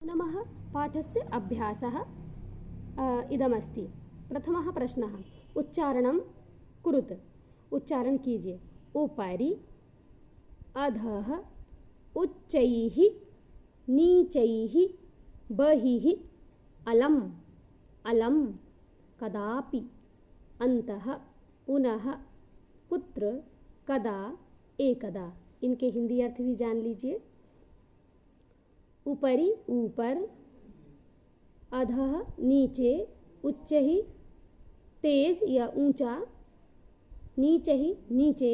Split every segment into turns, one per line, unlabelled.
नमः पाठस्य अभ्यासः इदमस्ति। प्रथमः प्रश्नः उच्चारणं कुरुत। उच्चारण कीजिए। उपरि, अधः, उच्चैः, नीचैः, बहिः, अलम्, अलम्, कदापि, अन्तः, पुनः, कुत्र, कदा, एकदा। इनके हिंदी अर्थ भी जान लीजिए। उपरि ऊपर, अधः नीचे, उच्चैः तेज या ऊंचा, नीचैः नीचे,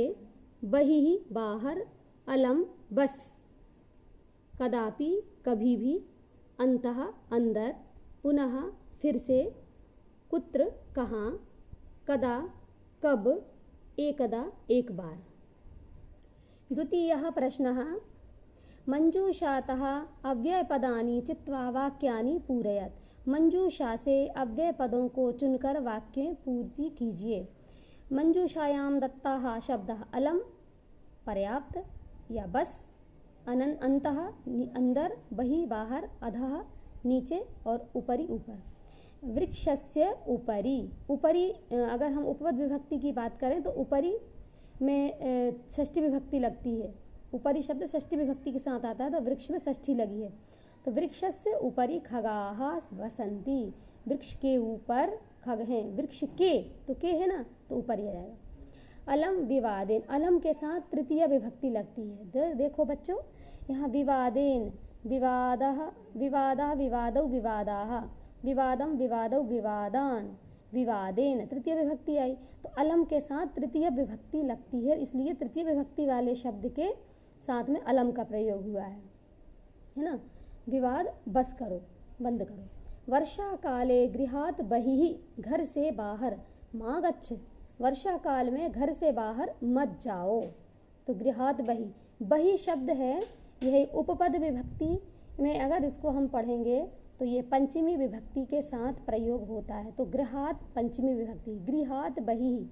बहिः बाहर, अलम बस, कदापि कभी भी, अंतः अंदर, पुनः फिर से, कुत्र कहाँ, कदा कब, एकदा एक बार। द्वितीयः प्रश्नः मंजूषातः अव्ययपदानि चित्वा वाक्यानि पूरयत। मंजूषा से अव्यय पदों को चुनकर वाक्य पूर्ति कीजिए। मंजूषायां दत्ताः शब्दः अलम पर्याप्त या बस, अंतः अंदर, बहि बाहर, अधः नीचे और उपरि ऊपर। वृक्षस्य उपरि, उपरि अगर हम उपपद विभक्ति की बात करें तो उपरि में षष्ठी विभक्ति लगती है। उपरि शब्द षष्ठी विभक्ति के साथ आता है तो वृक्ष में षष्ठी लगी है। तो वृक्षस्य उपरि खगाः वसन्ति, वृक्ष के ऊपर खग हैं। वृक्ष के तो के है ना, तो ऊपर ही रहेगा। अलम विवादेन, अलम के साथ तृतीय विभक्ति लगती है। देखो बच्चों, यहाँ विवादेन, विवादः, विवादः, विवादौ, विवादाः, विवादम, विवादौ, विवादान, विवादेन तृतीय विभक्ति आई। तो अलम के साथ तृतीय विभक्ति लगती है, इसलिए तृतीय विभक्ति वाले शब्द के साथ में अलम का प्रयोग हुआ है ना। विवाद बस करो, बंद करो। वर्षा काले गृहात् बहिः, घर से बाहर, मा गच्छ, वर्षा काल में घर से बाहर मत जाओ। तो गृहात् बहिः, बहिः शब्द है, यह उपपद विभक्ति में अगर इसको हम पढ़ेंगे तो ये पंचमी विभक्ति के साथ प्रयोग होता है। तो गृहात् पंचमी विभक्ति, गृहात् बहिः,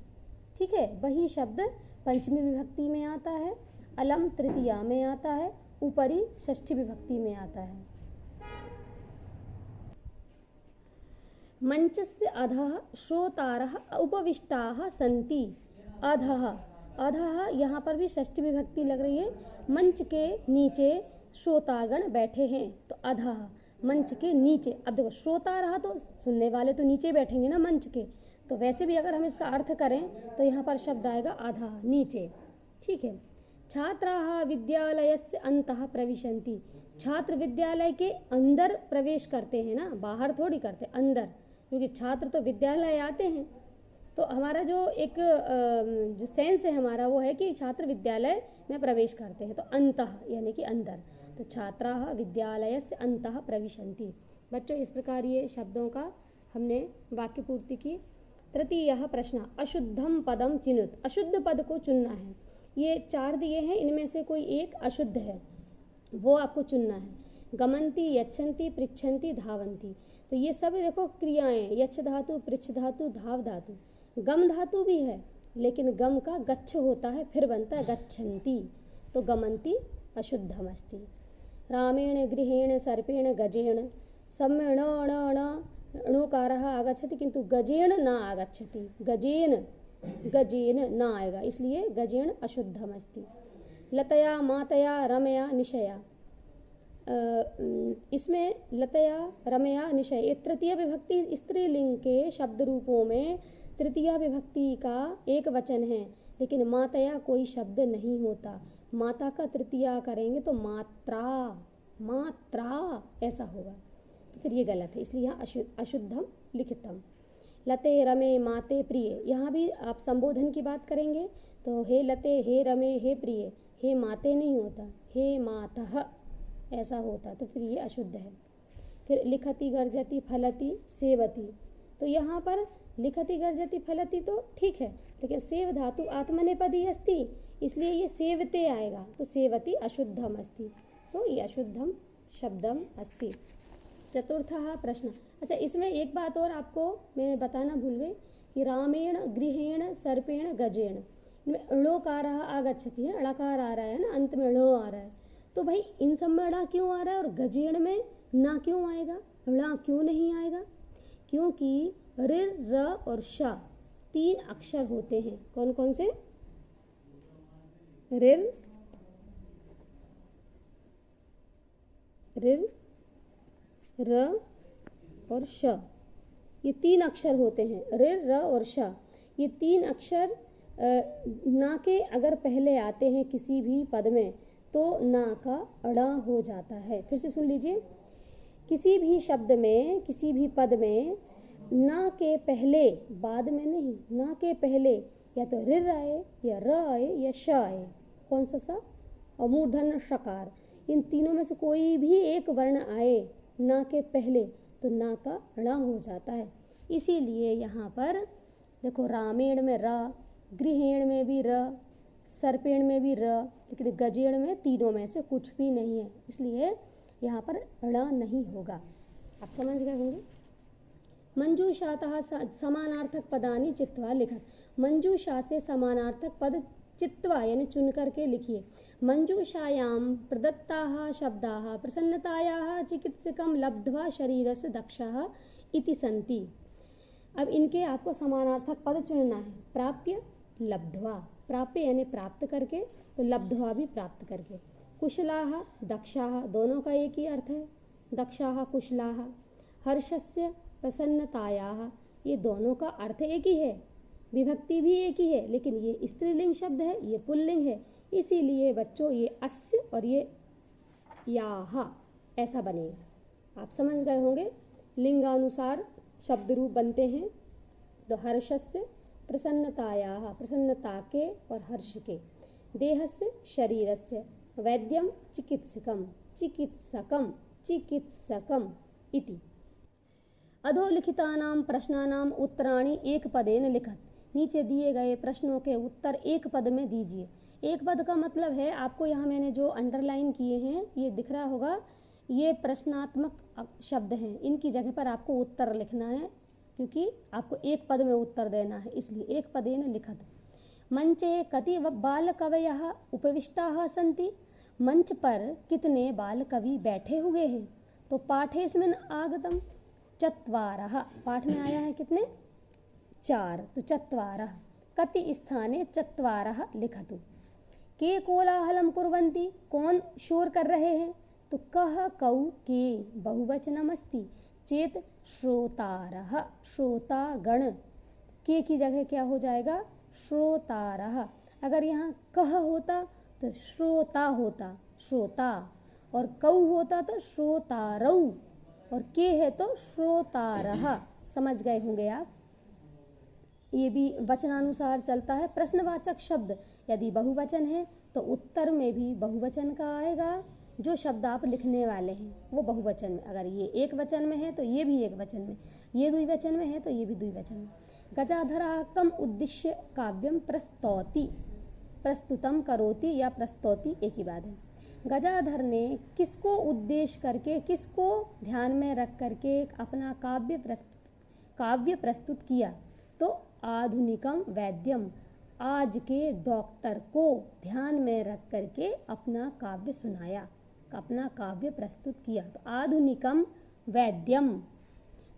ठीक है। बहिः शब्द पंचमी विभक्ति में आता है, अलम तृतीया में आता है, उपरि षष्ठी विभक्ति में आता है। मंचस्य अधः श्रोतारः उपविष्टाः सन्ति। अधः, अधः यहाँ पर भी षष्ठी विभक्ति लग रही है। मंच के नीचे श्रोतागण बैठे हैं, तो अधः मंच के नीचे। अब देखो श्रोता रहा तो सुनने वाले तो नीचे बैठेंगे ना मंच के, तो वैसे भी अगर हम इसका अर्थ करें तो यहाँ पर शब्द आएगा अधः, नीचे, ठीक है। छात्राः विद्यालयस्य अन्तः प्रविशन्ति, छात्र विद्यालय के अंदर प्रवेश करते हैं ना, बाहर थोड़ी करते, अंदर, क्योंकि छात्र तो विद्यालय आते हैं। तो हमारा जो एक जो सेंस है हमारा वो है कि छात्र विद्यालय में प्रवेश करते हैं, तो अंतः यानी कि अंदर। तो छात्राः विद्यालयस्य अन्तः प्रविशन्ति। बच्चों इस प्रकार ये शब्दों का हमने वाक्य पूर्ति की। तृतीयः प्रश्न अशुद्धम पदम चिनुत, अशुद्ध पद को चुनना है। ये 4 दिए हैं, इनमें से कोई एक अशुद्ध है, वो आपको चुनना है। गमन्ति, यच्छन्ति, पृच्छन्ति, धावन्ति, तो ये सब देखो क्रियाएं, यच्छ धातु, पृच्छ धातु, धाव धातु। गम धातु भी है, लेकिन गम का गच्छ होता है, फिर बनता है गच्छन्ति, तो गमन्ति अशुद्धम अस्ति। रामेण, गृहेण, सर्पेण, गजेण, सब में णकारः आगच्छति किंतु गजेण न आगच्छति, गजेन, गजेन न आएगा, इसलिए गजेन अशुद्धम अस्ति। लतया, मातया, रमया, निशया, इसमें लतया, रमया, निशय, ये तृतीय विभक्ति स्त्रीलिंग के शब्द रूपों में तृतीय विभक्ति का एक वचन है, लेकिन मातया कोई शब्द नहीं होता। माता का तृतीया करेंगे तो मात्रा, मात्रा ऐसा होगा, तो फिर ये गलत है, इसलिए यहाँ अशुद्धम लिखितम। लते, रमे, माते, प्रिय, यहाँ भी आप संबोधन की बात करेंगे तो हे लते, हे रमे, हे प्रिय, हे माते नहीं होता, हे मातः ऐसा होता, तो फिर ये अशुद्ध है। फिर लिखति, गर्जति, फलति, सेवति, तो यहाँ पर लिखति, गर्जति, फलति तो ठीक है, लेकिन सेव धातु आत्मनेपदी अस्ति, इसलिए ये सेवते आएगा, तो सेवति अशुद्धम अस्ति, तो ये अशुद्धम शब्दम अस्ति। चतुर्थः प्रश्न, अच्छा इसमें एक बात और आपको मैं बताना भूल गई कि रामेण, गृहेण, सर्पेण, गजेण, इनमें णकारः आगच्छति है, णकार आ रहा है ना, अंत में ण आ रहा है, तो भाई इन सब में ण क्यों आ रहा है और गजेण में ना क्यों आएगा, ण क्यों नहीं आएगा? क्योंकि ऋ, र और श 3 अक्षर होते हैं। कौन कौन से? ऋ, र और श, ये 3 अक्षर होते हैं। ऋ, र और श, ये 3 अक्षर ना के अगर पहले आते हैं किसी भी पद में तो ना का अड़ा हो जाता है। फिर से सुन लीजिए, किसी भी शब्द में, किसी भी पद में ना के पहले, बाद में नहीं, ना के पहले या तो ऋ आए या र आए या श आए। कौन सा? और मूर्धन्य षकार, इन तीनों में से कोई भी एक वर्ण आए ना के पहले तो ना का ण हो जाता है। इसीलिए यहाँ पर देखो, रामेण में र, गृहेण में भी र, सर्पेण में भी र, लेकिन गजेण में तीनों में से कुछ भी नहीं है, इसलिए यहाँ पर ण नहीं होगा। आप समझ गए होंगे। मंजूषातः समानार्थक पदानि चित्वा लिखत। मंजूषा से समानार्थक पद चित्वा यानी चुन करके लिखिए। मंजूषायां प्रदत्ताः शब्दाः प्रसन्नतायाः चिकित्सकं लब्ध्वा शरीरस्य दक्षः इति सन्ति। अब इनके आपको समानार्थक पद चुनना है। प्राप्य, लब्ध्वा, प्राप्य यानी प्राप्त करके, तो लब्ध्वा भी प्राप्त करके। कुशलाः, दक्षाः, दोनों का एक ही अर्थ है, दक्षाः कुशलाः। हर्षस्य, प्रसन्नतायाः, ये दोनों का अर्थ एक ही है, विभक्ति भी एक ही है, लेकिन ये स्त्रीलिंग शब्द है, ये पुल्लिंग है, इसीलिए बच्चों ये अस्य और ये याह ऐसा बनेगा। आप समझ गए होंगे। लिंगानुसार शब्द रूप बनते हैं। तो हर्षस्य, प्रसन्नतायाः, प्रसन्नता के और हर्ष के। देहस्य, शरीरस्य। वैद्यम, चिकित्सकम, चिकित्सकम, चिकित्सकम इति। अधोलिखितानां प्रश्नानां उत्तराणि एक पदेन लिखत। नीचे दिए गए प्रश्नों के उत्तर एक पद में दीजिए। एक पद का मतलब है, आपको यहाँ मैंने जो अंडरलाइन किए हैं ये दिख रहा होगा, ये प्रश्नात्मक शब्द हैं, इनकी जगह पर आपको उत्तर लिखना है, क्योंकि आपको एक पद में उत्तर देना है, इसलिए एक पदेन लिखत। मंचे कति बालकवयः उपविष्टाः सन्ति। मंच पर कितने बाल कवि बैठे हुए हैं? तो पाठेस्मिन् आगतम चत्वारः, पाठ में आया है कितने? 4, तो चत्वारः। कति स्थाने चत्वारः लिखतु। के कोलाहलं कुर्वन्ति, कौन शोर कर रहे हैं? तो कः, कौ, के बहुवचनमस्ति चेत श्रोतारः, श्रोतागण। के की जगह क्या हो जाएगा? श्रोतारः। अगर यहाँ कह होता तो श्रोता होता, श्रोता, और कौ होता तो श्रोतारौ, और के है तो श्रोतारः। समझ गए होंगे आप। ये भी वचनानुसार चलता है। प्रश्नवाचक शब्द यदि बहुवचन है तो उत्तर में भी बहुवचन का आएगा। जो शब्द आप लिखने वाले हैं वो बहुवचन में, अगर ये एक वचन में है तो ये भी एक वचन में, ये द्विवचन में है तो ये भी द्विवचन में। गजाधरा कम उद्देश्य काव्यम प्रस्तौति, प्रस्तुतम करोति या प्रस्तौति एक ही बात है। गजाधर ने किसको उद्देश्य करके, किसको ध्यान में रख करके अपना काव्य प्रस्तुत किया? तो आधुनिकम वैद्यम, आज के डॉक्टर को ध्यान में रख करके अपना काव्य सुनाया, अपना काव्य प्रस्तुत किया। तो आधुनिकम वैद्यम।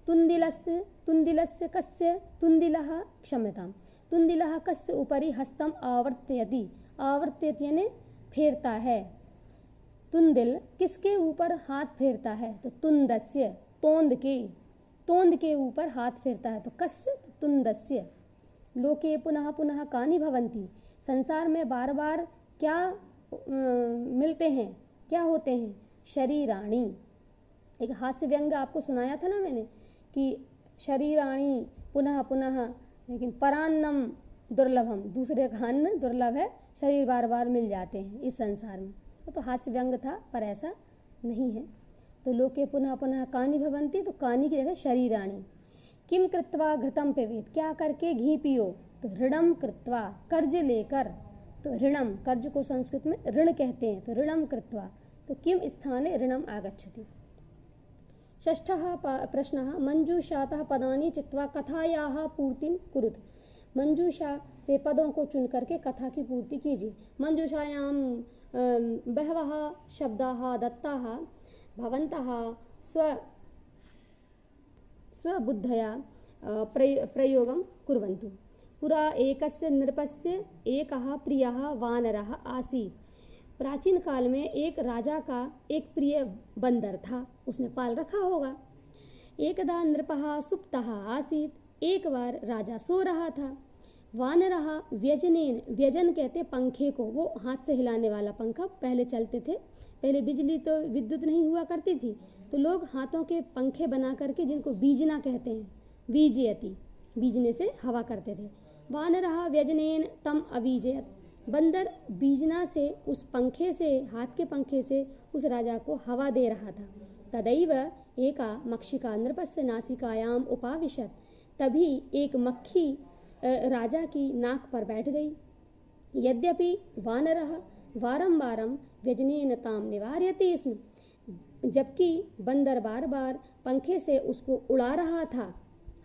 तुंदिलस्य, तुंदिलस्य कस्य, तुंदिलः क्षम्यतां, तुंदिलः कस्य उपरि हस्तम आवर्तयति, आवर्तयति यानी फेरता है। तुंदिल किसके ऊपर हाथ फेरता है? तो तुंदस्य, तोंद के, तोंद के ऊपर हाथ फेरता है। तो कस्य, तुंदस्य। लोके पुनः पुनः कानि भवन्ति, संसार में बार बार क्या मिलते हैं, क्या होते हैं? शरीराणि। एक हास्य व्यंग आपको सुनाया था ना मैंने कि शरीराणि पुनः पुनः, लेकिन परान्नम दुर्लभम, दूसरे का अन्न दुर्लभ है, शरीर बार बार मिल जाते हैं इस संसार में। वो तो हास्य व्यंग था, पर ऐसा नहीं है। तो लोके पुनः पुनः कानि भवन्ति, तो कानि की जगह शरीराणि। किम कृत्वा घृतम पिबेत, क्या करके घी पियो? तो ऋणम कृत्वा, कर्ज लेकर। तो ऋणम, कर्ज को संस्कृत में ऋण कहते हैं, तो ऋणम कृत्वा। तो किम स्थाने ऋणम आगच्छति। षष्ठः प्रश्नः, मंजूषातः पदानि चित्वा कथायाः पूर्तिं कुरुत। मंजूषा से पदों को चुन करके कथा की पूर्ति कीजिए। मंजूषायां बहवः शब्दाः दत्ताः भवन्तः स्वबुद्धया प्रयोगं कुर्वन्तु। पुरा एकस्य नृपस्य एकः प्रियः वानरः आसीत्। प्राचीन काल में एक राजा का एक प्रिय बंदर था, उसने पाल रखा होगा। एकदा नृपः सुप्तः आसीत्। एक बार राजा सो रहा था। वानरः व्यजनेन, व्यजन कहते पंखे को, वो हाथ से हिलाने वाला पंखा पहले चलते थे। पहले बिजली तो विद्युत नहीं हुआ करती थी, तो लोग हाथों के पंखे बना करके, जिनको बीजना कहते हैं, बीजयति, बीजने से हवा करते थे। वानरः व्यजनेन तम अवीजयत, बंदर बीजना से उस पंखे से, हाथ के पंखे से उस राजा को हवा दे रहा था। तदैव एका मक्षिका नृपस्य नासिकायाम उपाविशत, तभी एक मक्खी राजा की नाक पर बैठ गई। यद्यपि वानरः वारं वारं व्यजनेन ताम निवार्यति स्म, जबकि बंदर बार बार पंखे से उसको उड़ा रहा था,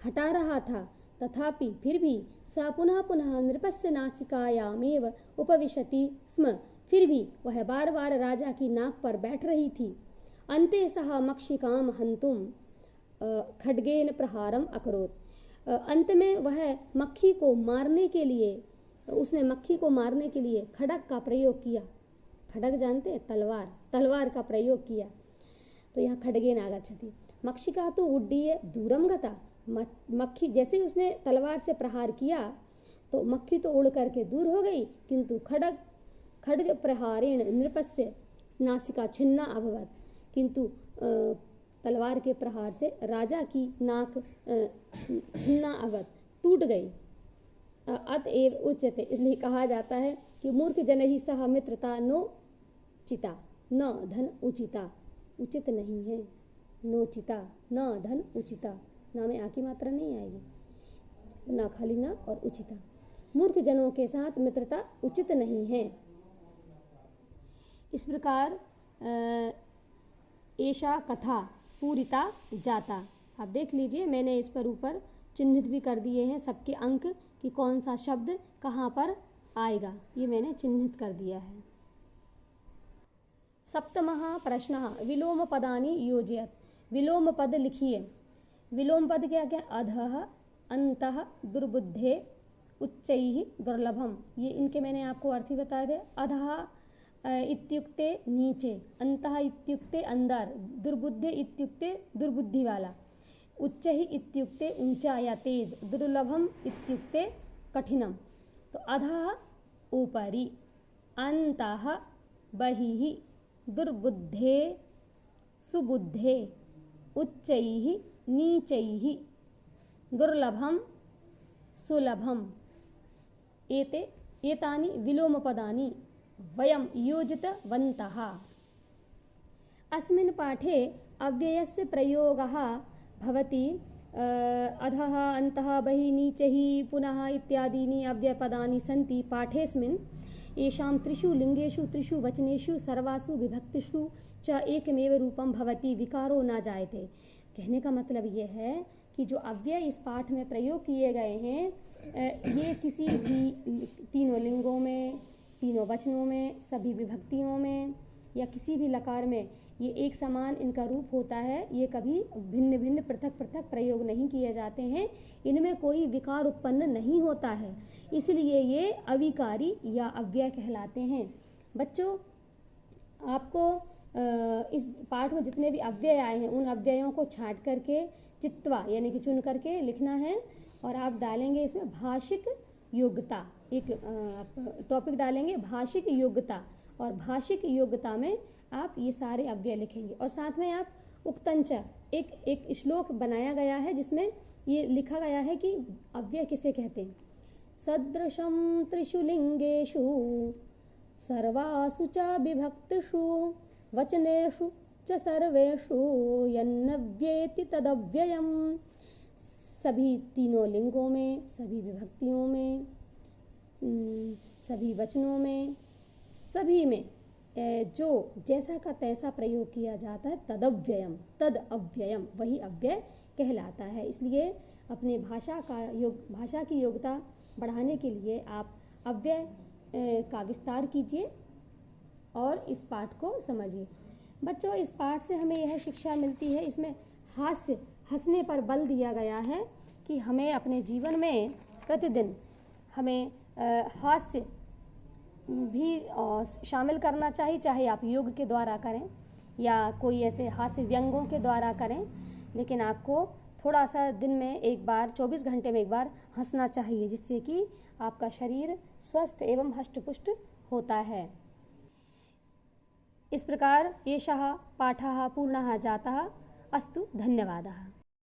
हटा रहा था, तथापि फिर भी सा पुनः पुनः नृपस्य नासिकायामेव उपविशति स्म, फिर भी वह बार बार राजा की नाक पर बैठ रही थी। अन्ते सः मक्षिकां हन्तुम खड्गेन प्रहारम अकरोत्, अंत में वह मक्खी को मारने के लिए, उसने मक्खी को मारने के लिए खड्ग का प्रयोग किया। खड्ग जानते हैं, तलवार, तलवार का प्रयोग किया। तो यहाँ खड्गेन आगच्छति, मक्षिका तो उड्डीय दूरम गता, मक्खी जैसे ही उसने तलवार से प्रहार किया तो मक्खी तो उड़ करके दूर हो गई, किंतु खड्ग प्रहारेण नृपस्य नासिका छिन्ना अभवत, किंतु तलवार के प्रहार से राजा की नाक छिन्ना अभवत, टूट गई। अतएव उच्यते, इसलिए कहा जाता है कि मूर्ख जन ही सह मित्रता नो चिता न धन उचिता, उचित नहीं है। नो चिता न धन उचिता, ना में आकी मात्रा नहीं आएगी, ना खाली ना और उचिता, मूर्ख जनों के साथ मित्रता उचित नहीं है। इस प्रकार ऐसा कथा पूरिता जाता। आप देख लीजिए, मैंने इस पर ऊपर चिन्हित भी कर दिए हैं सबके अंक कि कौन सा शब्द कहाँ पर आएगा, ये मैंने चिन्हित कर दिया है। सप्तमः प्रश्नः विलोम पदानि योजयत, विलोम पद लिखिए। विलोम पद क्या क्या? अधः, अंतः, दुर्बुद्धे, उच्चैः, दुर्लभम, ये इनके मैंने आपको अर्थ ही बताए थे। अधः इत्युक्ते नीचे, अंतः इत्युक्ते अंदर, दुर्बुद्धे इत्युक्ते दुर्बुद्धि वाला, उच्चैः इत्युक्ते ऊंचा या तेज, दुर्लभम इत्युक्ते कठिनम। तो अधः ऊपरी, अंतः बहिः, दुर्बुद्धे सुबुद्धे, उच्चैः नीचैः, दुर्लभम सुलभम, एतानि विलोमपदानि वयं योजितवन्तः। अस्मिन् पाठे अव्ययस्य प्रयोगः भवति। अधः, अन्तः, बहिः, नीचैः, पुनः इत्यादीनि अव्ययपदानि सन्ति पाठेऽस्मिन्। येषां त्रिषु लिङ्गेषु, त्रिषु वचनेषु, सर्वासु विभक्तिषु च एकमेव रूपं भवति, विकारो न जायते। कहने का मतलब ये है कि जो अव्यय इस पाठ में प्रयोग किए गए हैं, ये किसी भी तीनों लिंगों में, तीनों वचनों में, सभी विभक्तियों में या किसी भी लकार में ये एक समान इनका रूप होता है। ये कभी भिन्न भिन्न पृथक पृथक प्रयोग नहीं किए जाते हैं, इनमें कोई विकार उत्पन्न नहीं होता है, इसलिए ये अविकारी या अव्यय कहलाते हैं। बच्चों, आपको इस पाठ में जितने भी अव्यय आए हैं उन अव्ययों को छांट करके चित्वा यानी कि चुन करके लिखना है, और आप डालेंगे इसमें भाषिक योग्यता, एक टॉपिक डालेंगे भाषिक योग्यता, और भाषिक योग्यता में आप ये सारे अव्यय लिखेंगे। और साथ में आप उक्तंच, एक श्लोक बनाया गया है जिसमें ये लिखा गया है कि अव्यय किसे कहते हैं। सदृशं त्रिषु लिंगेषु सर्वासु च विभक्तिषु वचनेषु च सर्वेषु यन्नव्येति तदव्ययम्। सभी तीनों लिंगों में, सभी विभक्तियों में, सभी वचनों में, सभी में जो जैसा का तैसा प्रयोग किया जाता है, तदव्ययम, तद अव्ययम, वही अव्यय कहलाता है। इसलिए अपने भाषा की योग्यता बढ़ाने के लिए आप अव्यय का विस्तार कीजिए और इस पाठ को समझिए। बच्चों, इस पाठ से हमें यह शिक्षा मिलती है, इसमें हंसने पर बल दिया गया है कि हमें अपने जीवन में प्रतिदिन हमें हास्य भी शामिल करना चाहिए, चाहे आप योग के द्वारा करें या कोई ऐसे हास्य व्यंगों के द्वारा करें, लेकिन आपको थोड़ा सा दिन में एक बार, 24 घंटे में एक बार हंसना चाहिए, जिससे कि आपका शरीर स्वस्थ एवं हष्टपुष्ट होता है। इस प्रकार एषः पाठः पूर्णः जातः। अस्तु, धन्यवादः।